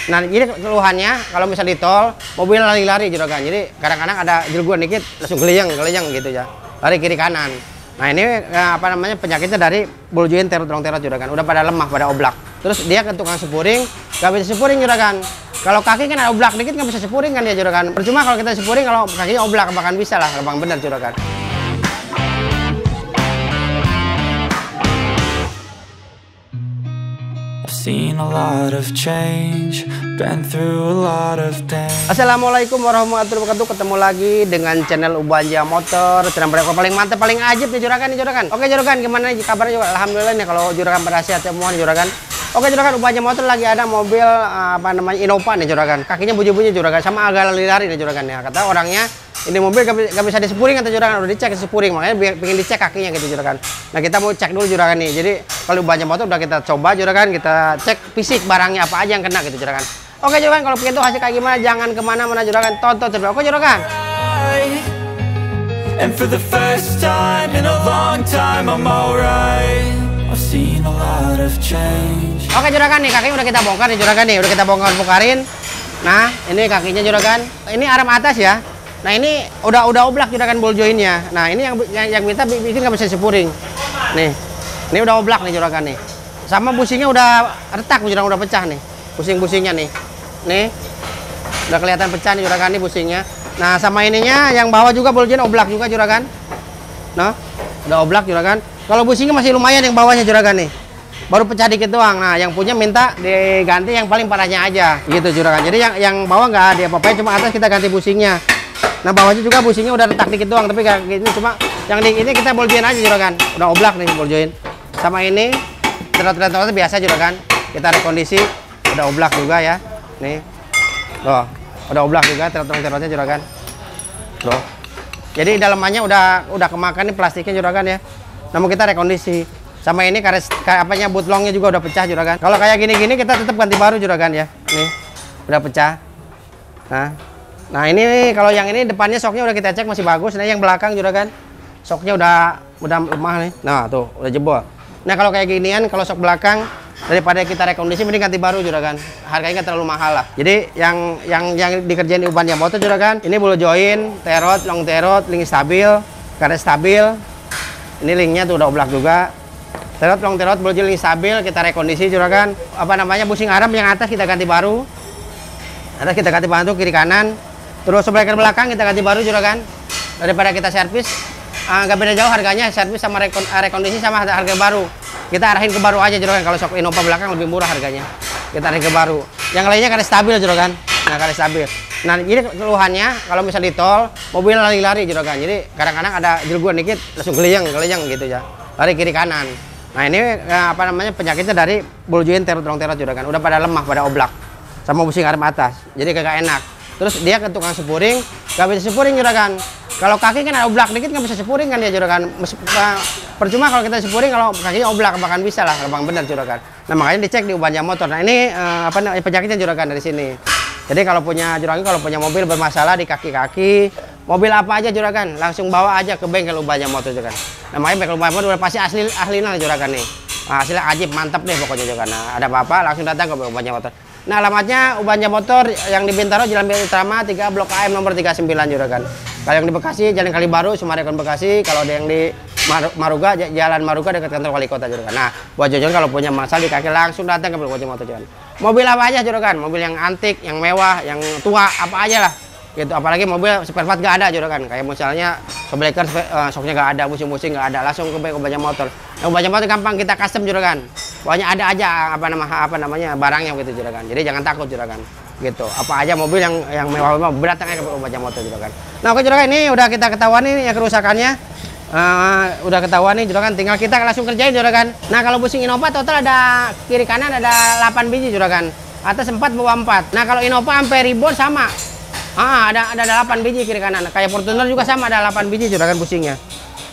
Nah, ini keluhannya kalau misal di tol, mobil lari-lari juragan. Jadi kadang-kadang ada jelguan dikit langsung geleyang gitu ya. Lari kiri kanan. Nah, ini apa namanya penyakitnya dari ball joint terot juragan. Udah pada lemah, pada oblak. Terus dia ke tukang sepuring, nggak bisa sepuring juragan. Kalau kaki kan ada oblak dikit nggak bisa sepuring kan dia juragan. Percuma kalau kita sepuring kalau kakinya oblak, bahkan bisa lah, bang bener juragan. Seen a lot of change, been through a lot of pain. Assalamualaikum warahmatullahi wabarakatuh. Ketemu lagi dengan channel Ubanja Motor. Channel paling mantap, paling ajib nih juragan. Oke juragan, gimana nih kabarnya juga? Alhamdulillah nih kalau juragan pada sehat semua nih juragan. Oke juragan, Ubanja Motor lagi ada mobil apa namanya Innova nih juragan. Kakinya bunyi-bunyi juragan, sama agak lari-lari nih juragan ya. Kata orangnya ini mobil gak bisa disepuring atau juragan, udah dicek disepuring, makanya pengen dicek kakinya gitu juragan. Nah kita mau cek dulu juragan nih. Jadi kalau Ubanja Motor udah kita coba juragan, kita cek fisik barangnya apa aja yang kena gitu juragan. Oke juragan, kalau begitu hasil kayak gimana jangan kemana-mana juragan, tonton terus. Oke juragan. And for the first time in a long time I'm alright. I've seen a lot of change. Oke juragan nih, kakinya udah kita bongkar nih juragan nih, udah kita bongkarin. Nah ini kakinya juragan, ini arm atas ya. Nah ini udah oblak juragan ball jointnya. Nah ini yang minta bikin nggak bisa sepuring. Nih, ini udah oblak nih juragan nih. Sama businya udah retak juragan, udah pecah nih. Busing-busingnya nih. Nih, udah kelihatan pecah nih juragan nih busingnya. Nah sama ininya yang bawah juga ball joint oblak juga juragan. Nah, udah oblak juragan. Kalau busingnya masih lumayan yang bawahnya juragan nih. Baru pecah dikit doang. Nah yang punya minta diganti yang paling parahnya aja gitu juragan. Jadi yang bawah nggak ada apa-apa, cuma atas kita ganti busingnya. Nah bawahnya juga businya udah retak dikit doang, tapi kayak gini cuma yang di ini kita ball joint aja juragan. Udah oblak nih ball joint. Sama ini terot-terot biasa juragan. Kita rekondisi udah oblak juga ya. Nih. Loh, udah oblak juga terot-terotnya juragan. Loh. Jadi dalamannya udah kemakan nih plastiknya juragan ya. Namun kita rekondisi. Sama ini apanya butlongnya juga udah pecah juragan. Kalau kayak gini-gini kita tetap ganti baru juragan ya. Nih. Udah pecah. Nah ini kalau yang ini depannya soknya udah kita cek masih bagus. Nah yang belakang juragan soknya udah lemah nih. Nah tuh udah jebol. Nah kalau kayak ginian kalau sok belakang daripada kita rekondisi mending ganti baru juragan. Harganya nggak terlalu mahal lah. Jadi yang dikerjain di Ubanja Motor juragan, ini ball joint, terot, long terot, link stabil, karet stabil. Ini linknya tuh udah oblak juga. Terot, long terot, ball joint, link stabil kita rekondisi juragan. Apa namanya busing arm yang atas kita ganti baru. Atas kita ganti baru kiri kanan. Terus sebelah belakang kita ganti baru juragan. Daripada kita servis nggak beda jauh harganya, servis sama rekondisi sama harga baru. Kita arahin ke baru aja juragan. Kalau sok Innova belakang lebih murah harganya. Kita arahin ke baru. Yang lainnya karet stabil juragan. Nah karet stabil. Nah ini keluhannya kalau misal di tol mobil lari-lari juragan. Jadi kadang-kadang ada jelguan dikit langsung geleyang gitu ya. Lari kiri kanan. Nah ini apa namanya penyakitnya dari ball joint terot juragan. Udah pada lemah, pada oblak. Sama busing arm atas. Jadi kagak enak. Terus dia ke tukang sepuring, nggak bisa sepuring juragan. Kalau kaki kan ada oblak dikit nggak bisa sepuring kan dia juragan. Percuma kalau kita sepuring kalau kakinya oblak, bahkan bisa lah, bang bener juragan. Nah makanya dicek di Ubanja Motor. Nah ini apa namanya penyakitnya juragan dari sini. Jadi kalau punya juragan, kalau punya mobil bermasalah di kaki-kaki, mobil apa aja juragan, langsung bawa aja ke bengkel Ubanja Motor juragan. Nah makanya bengkel Ubanja Motor udah pasti ahlinya juragan nih. Nah, hasilnya ajib, mantap deh pokoknya juragan. Nah ada apa-apa langsung datang ke Ubanja Motor. Nah alamatnya Ubanja Motor yang di Bintaro Jalan Bintaro Utama 3 Blok AM nomor 39 juragan. Kalau yang di Bekasi Jalan Kalibaru Sumarekon Bekasi. Kalau ada yang di Maruga Jalan Maruga dekat kantor wali kota juragan. Nah buat juragan kalau punya masalah di kaki langsung datang ke Ubanja Motor juragan. Mobil apa aja juragan, mobil yang antik, yang mewah, yang tua apa aja lah. Gitu, apalagi mobil spare part gak ada juragan. Kayak misalnya shockbreaker shocknya gak ada, busing-busing gak ada, langsung ke Ubanja Motor. Nah, Ubanja Motor gampang kita custom juragan. Pokoknya ada aja apa namanya barangnya gitu juragan. Jadi jangan takut juragan. Gitu. Apa aja mobil yang mewah-mewah berdatang aja ke Ubanja Motor juragan. Nah, oke juragan, ini udah kita ketahuan nih ya kerusakannya. Udah ketahuan nih juragan, tinggal kita langsung kerjain juragan. Nah, kalau busing Innova total ada kiri kanan ada 8 biji juragan. Atas 4 bawah 4. Nah, kalau Innova sampai ribbon sama. Ada 8 biji kiri kanan. Kayak Fortuner juga sama ada 8 biji juragan busingnya.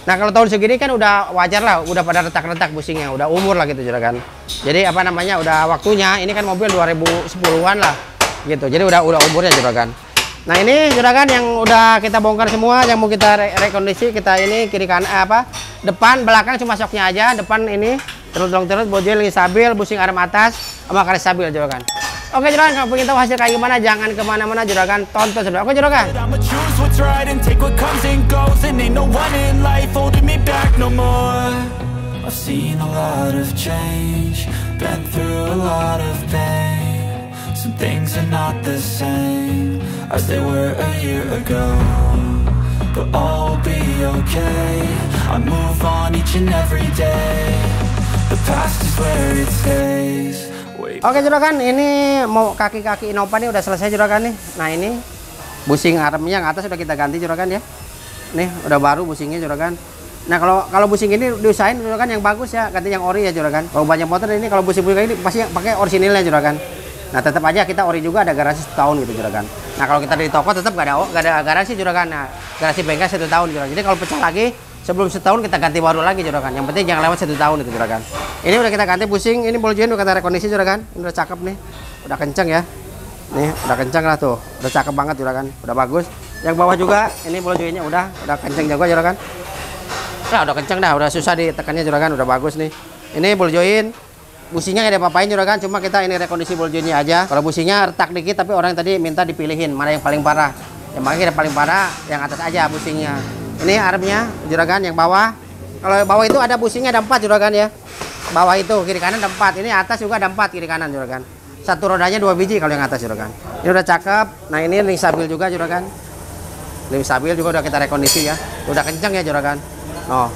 Nah kalau tahun segini kan udah wajar lah, udah pada retak-retak busingnya, udah umur lah gitu juragan. Jadi apa namanya udah waktunya. Ini kan mobil 2010-an lah gitu. Jadi udah umurnya juragan. Nah ini juragan yang udah kita bongkar semua, yang mau kita rekondisi kita ini kiri kanan depan belakang cuma soknya aja. Depan ini terus ball joint stabil, busing arm atas sama karet stabil juragan. Oke juragan, kalau pengen tahu hasil kayak gimana, jangan kemana-mana juragan, tonton sampai. Oke juragan. I'ma choose what's right and take what comes and goes, and ain't no one in life holding me back no more. I've seen a lot of change, been through a lot of pain. Some things are not the same as they were a year ago, but all will be okay. I move on each and every day. The past is where it stays. Oke juragan, ini mau kaki-kaki Innova nih udah selesai juragan nih. Nah ini busing armnya yang atas udah kita ganti juragan ya. Nih udah baru busingnya juragan. Nah kalau busing ini diusahain juragan yang bagus ya, ganti yang ori ya juragan. Kalau banyak motor ini kalau busing-busing ini pasti pakai orisinilnya juragan. Nah tetap aja kita ori juga ada garansi 1 tahun gitu juragan. Nah kalau kita di toko tetap gak ada garansi juragan. Nah garansi bengkel 1 tahun juragan. Jadi kalau pecah lagi sebelum 1 tahun kita ganti baru lagi juragan. Yang penting jangan lewat 1 tahun itu juragan. Ini udah kita ganti busing, ini ball joint udah kita rekondisi juragan. Ini udah cakep nih, udah kenceng ya. Nih udah kenceng lah tuh, udah cakep banget juragan, udah bagus. Yang bawah juga ini ball jointnya udah kenceng juga juragan. Nah udah kenceng dah, udah susah ditekannya juragan, udah bagus nih. Ini ball joint, busingnya nggak ada apa-apain juragan, cuma kita ini rekondisi ball jointnya aja. Kalau busingnya retak dikit, tapi orang tadi minta dipilihin mana yang paling parah. Yang makanya kita paling parah yang atas aja busingnya. Ini armnya juragan yang bawah. Kalau bawah itu ada busingnya ada 4 juragan ya. Bawah itu kiri kanan ada 4. Ini atas juga ada 4 kiri kanan juragan. Satu rodanya 2 biji kalau yang atas juragan. Ini udah cakep. Nah ini ring stabil juga juragan. Ring stabil juga udah kita rekondisi ya. Udah kencang ya juragan. Oh,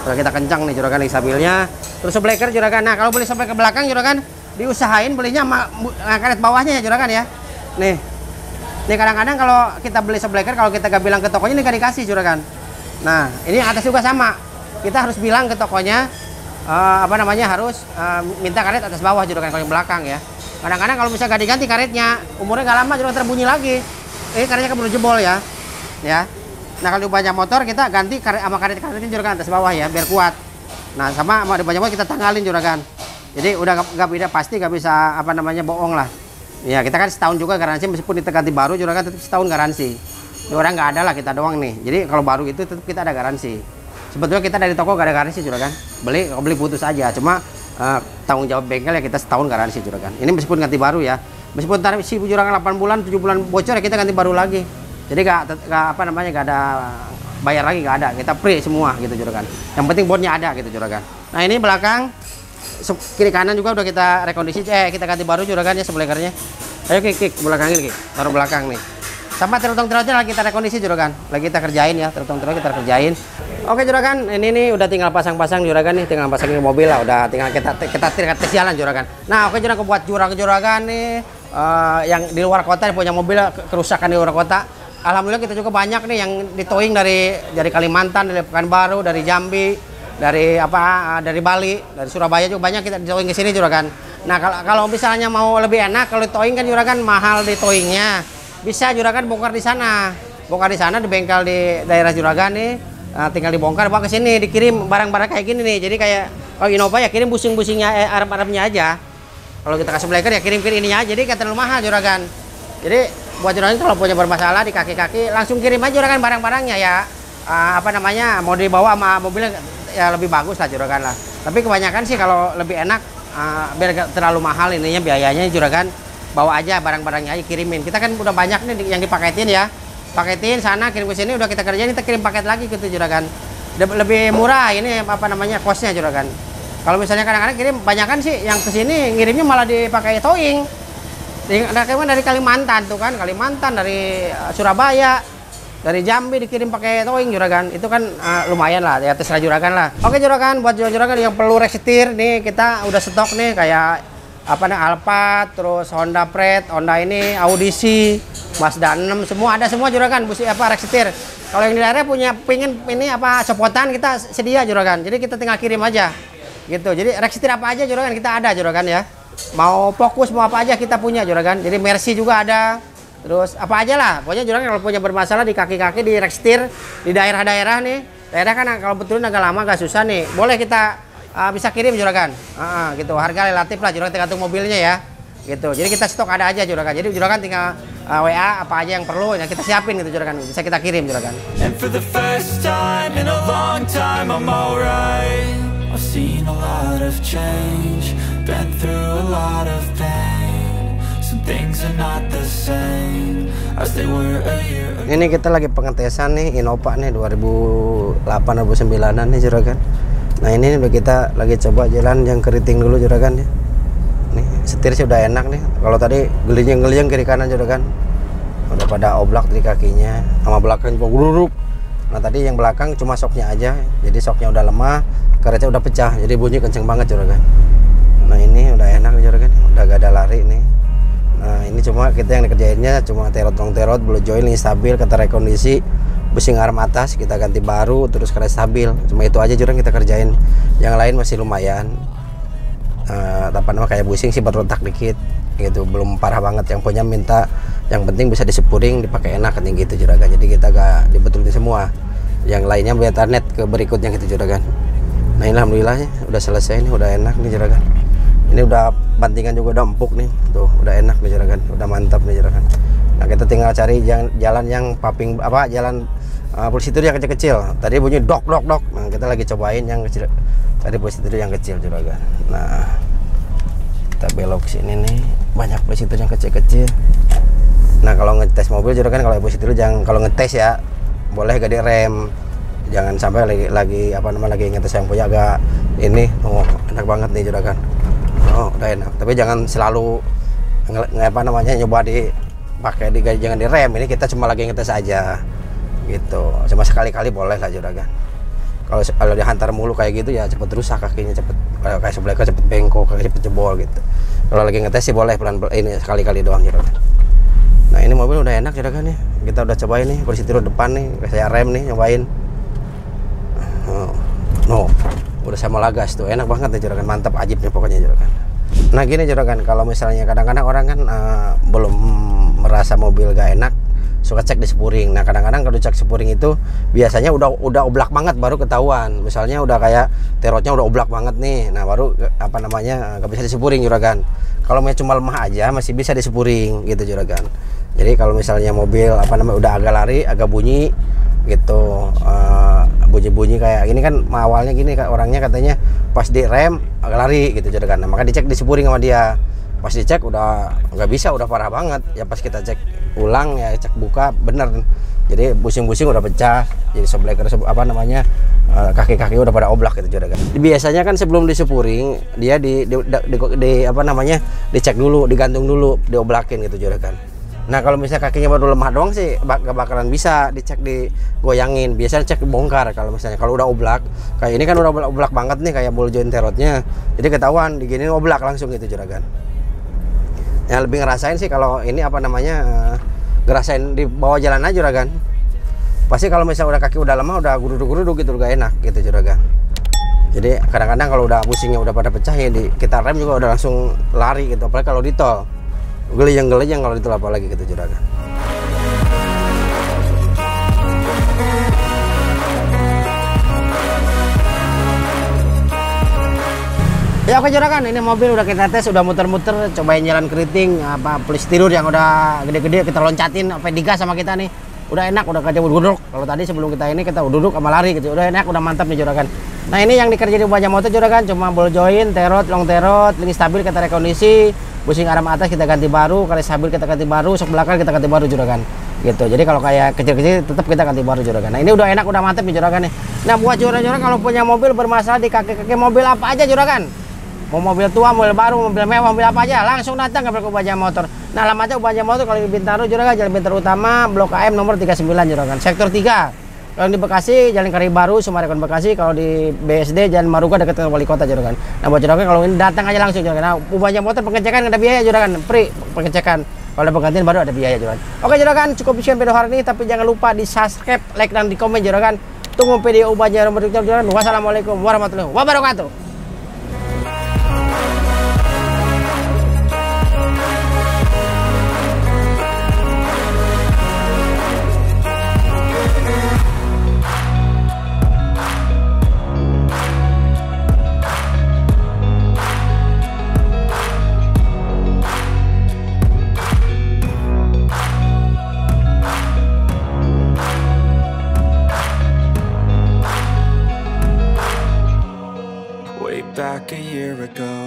udah kita kencang nih juragan ring stabilnya. Terus subleker juragan. Nah kalau beli sampai ke belakang juragan, diusahain belinya karet bawahnya ya juragan ya. Nih kadang-kadang kalau kita beli subleker, kalau kita gak bilang ke tokonya ini gak dikasih juragan. Nah ini atas juga sama. Kita harus bilang ke tokonya harus minta karet atas bawah juragan kalau yang belakang ya. Kadang-kadang kalau bisa gak diganti karetnya, umurnya gak lama juragan terbunyi lagi. Ini karetnya keburu jebol ya. Nah kalau di banyak motor kita ganti karet sama karetnya juragan atas bawah ya biar kuat. Nah sama di banyak motor kita tanggalin juragan. Jadi udah gak beda, pasti gak bisa bohong lah. Ya kita kan setahun juga garansi, meskipun kita ganti baru juragan tetap setahun garansi. Di orang nggak ada lah, kita doang nih. Jadi kalau baru itu tetap kita ada garansi. Sebetulnya kita dari toko gak ada garansi juragan. Beli putus aja. Cuma tanggung jawab bengkel ya kita setahun garansi juragan. Ini meskipun ganti baru ya. Meskipun tarif si juragan 8 bulan, 7 bulan bocor ya kita ganti baru lagi. Jadi gak ada bayar lagi, gak ada. Kita free semua gitu juragan. Yang penting bondnya ada gitu juragan. Nah ini belakang kiri kanan juga udah kita rekondisi, kita ganti baru juragan ya sublekernya. Ayo kik belakang ini, taruh belakang nih. Sama terutang-terutnya lagi kita rekondisi juragan, lagi kita kerjain ya, terutang-terutnya kita kerjain. Oke juragan, ini nih udah tinggal pasang-pasang juragan nih, tinggal pasangin mobil lah, udah tinggal kita tes jalan juragan. Nah oke juragan, buat juragan nih yang di luar kota punya mobil kerusakan di luar kota. Alhamdulillah kita juga banyak nih yang di towing dari Kalimantan, dari Pekanbaru, dari Jambi, dari Bali, dari Surabaya juga banyak kita di towing ke sini juragan. Nah kalau misalnya mau lebih enak, kalau di towing kan juragan mahal di towingnya. Bisa juragan bongkar di sana di bengkel di daerah juragan nih, tinggal dibongkar bawa ke sini, dikirim barang-barang kayak gini nih. Jadi kayak kalau Innova ya kirim busing-busingnya arm-armnya aja. Kalau kita kasih bleker ya kirim ininya aja, jadi terlalu mahal juragan. Jadi buat juragan kalau punya bermasalah di kaki-kaki langsung kirim aja juragan barang-barangnya ya. Mau dibawa sama mobilnya ya lebih bagus lah juragan lah. Tapi kebanyakan sih kalau lebih enak biar gak terlalu mahal ininya biayanya juragan, bawa aja barang-barangnya aja kirimin. Kita kan udah banyak nih yang dipaketin ya, paketin sana kirim ke sini, udah kita kerjain kita kirim paket lagi gitu juragan. Lebih murah ini kosnya juragan. Kalau misalnya kadang-kadang kirim banyakan sih yang ke sini ngirimnya malah dipakai towing. Dari Kalimantan tuh kan, dari Surabaya, dari Jambi dikirim pakai towing juragan. Itu kan lumayan lah ya, terserah juragan lah. Oke juragan, buat juragan yang perlu rek setir nih kita udah stok nih kayak Alphard, terus Honda Pret, Honda ini, Audisi, Mazda 6, semua ada semua juragan, rek setir. Kalau yang di daerah pengen ini sopotan kita sedia juragan. Jadi kita tinggal kirim aja. Gitu. Jadi rek setir apa aja juragan kita ada juragan ya. Mau fokus mau apa aja kita punya juragan. Jadi Mercy juga ada. Terus apa aja lah. Pokoknya juragan kalau punya bermasalah di kaki-kaki, di rek setir, di daerah-daerah nih. Daerah kan kalau betul agak lama agak susah nih. Boleh kita bisa kirim juragan, gitu. Harga relatif lah juragan, tergantung mobilnya ya, gitu. Jadi kita stok ada aja juragan. Jadi juragan tinggal WA apa aja yang perlu, ya kita siapin gitu juragan. Bisa kita kirim juragan. And for the first time in a long time I'm alright. I've seen a lot of change, been through a lot of pain. Some things are not the same as they were a year ago. Ini kita lagi pengetesan nih Innova nih 2008-2009an nih juragan. Nah ini udah kita lagi coba jalan yang keriting dulu juragan ya. Nih setir sih udah enak nih. Kalau tadi geliang-geliang kiri kanan juragan, udah pada oblak di kakinya, sama belakang juga guruk. Nah tadi yang belakang cuma soknya aja, jadi soknya udah lemah, karetnya udah pecah, jadi bunyi kenceng banget juragan. Nah ini udah enak juragan, udah gak ada lari nih. Nah ini cuma kita yang dikerjainnya cuma terot, blow joint, link stabil, kata rekondisi, busing arm atas kita ganti baru, terus karet stabil. Cuma itu aja juragan kita kerjain. Yang lain masih lumayan. Apa nama kayak busing sih berontak dikit, gitu belum parah banget. Yang punya minta yang penting bisa disepuring, dipakai enak kan gitu juragan. Jadi kita gak dibetulin semua. Yang lainnya biar net ke berikutnya gitu juragan. Nah ini alhamdulillah udah selesai nih, udah enak nih juragan. Ini udah bantingan juga udah empuk nih, tuh udah enak nih juragan, udah mantap nih juragan. Nah kita tinggal cari jalan yang paping apa jalan positur yang kecil-kecil. Tadi bunyi dok. Nah kita lagi cobain yang kecil, cari positur yang kecil juragan. Nah kita belok sini nih, banyak positur yang kecil-kecil. Nah kalau ngetes mobil juragan, kalau positur jangan, kalau ngetes ya boleh gak direm. Jangan sampai lagi apa namanya lagi ngetes yang punya agak ini, oh enak banget nih juragan. Oh udah enak, tapi jangan selalu apa namanya nyoba dipakai jangan direm. Ini kita cuma lagi ngetes aja gitu, cuma sekali-kali boleh lah juragan. Kalau dihantar mulu kayak gitu ya cepet rusak kakinya, cepet kayak sebelah cepet bengkok, kayak cepet jebol gitu. Kalau lagi ngetes sih boleh pelan-pelan, ini sekali-kali doang juragan. Nah ini mobil udah enak juragan nih, kita udah cobain nih posisi depan nih, saya rem nih nyobain. No, udah sama lagas tuh, enak banget nih juragan, mantap ajib nih pokoknya juragan. Nah gini juragan, kalau misalnya kadang-kadang orang kan belum merasa mobil gak enak, suka cek di spuring. Nah kadang-kadang kalau cek spuring itu biasanya udah oblak banget baru ketahuan. Misalnya udah kayak terotnya udah oblak banget nih, nah baru apa namanya gak bisa di spuring juragan. Kalau cuma lemah aja masih bisa di spuring gitu juragan. Jadi kalau misalnya mobil apa namanya udah agak lari, agak bunyi gitu, bunyi-bunyi kayak ini kan awalnya gini orangnya katanya pas di rem agak lari gitu juragan. Nah, maka dicek di spuring sama dia, pas dicek udah nggak bisa, udah parah banget ya. Pas kita cek ulang ya, cek buka bener, jadi busing-busing udah pecah, jadi sebleker apa namanya kaki-kaki udah pada oblak gitu juragan. Biasanya kan sebelum di spuring dia di apa namanya dicek dulu, digantung dulu, dioblakin gitu juragan. Nah kalau misalnya kakinya baru lemah doang sih gak bakalan bisa dicek digoyangin. Biasanya cek bongkar kalau misalnya kalau udah oblak. Kayak ini kan udah oblak banget nih, kayak ball joint terotnya. Jadi ketahuan diginiin oblak langsung gitu juragan. Yang lebih ngerasain sih kalau ini apa namanya ngerasain di bawah jalan aja juragan. Pasti kalau misalnya udah kaki udah lemah, udah guruduk-guruduk gitu, gak enak gitu juragan. Jadi kadang-kadang kalau udah busingnya udah pada pecah ya kita rem juga udah langsung lari gitu. Apalagi kalau di tol, gelejang kalau itu apalagi gitu juragan. Ya oke juragan, ini mobil udah kita tes, udah muter-muter, cobain jalan keriting, apa polistirur yang udah gede-gede kita loncatin, apa digas sama kita nih. Udah enak, udah kayak duduk. Kalau tadi sebelum kita ini kita duduk sama lari gitu, udah enak, udah mantap nih juragan. Nah ini yang dikerjain di Banyak Motor juragan, cuma ball joint, terot, long terot, link stabil kita rekondisi, busing arm atas kita ganti baru, karet stabil kita ganti baru, sok belakang kita ganti baru juragan. Gitu. Jadi kalau kayak kecil-kecil tetap kita ganti baru juragan. Nah ini udah enak, udah mantap nih juragan nih. Nah buat juragan kalau punya mobil bermasalah di kaki-kaki mobil apa aja juragan, mau mobil tua, mobil baru, mobil mewah, mobil apa aja, langsung datang ke Banyak Motor. Nah alamatnya Banyak Motor kalau di Bintaro juragan, Jalan Bintaro Utama, Blok AM nomor 39 juragan, sektor 3. Kalau di Bekasi, Jalan Kari Baru, Sumarekon Bekasi. Kalau di BSD, Jalan Maruga dekat dengan Wali Kota juragan. Nah buat juragan kalau ini datang aja langsung juragan. Nah Banyak Motor pengecekan ada biaya juragan, free pengecekan. Kalau ada penggantian baru ada biaya juragan. Oke juragan, cukup sekian video hari ini, tapi jangan lupa di subscribe, like dan di komen juragan. Tunggu video Banyak Motor juragan. Wassalamualaikum warahmatullahi wabarakatuh. Back a year ago,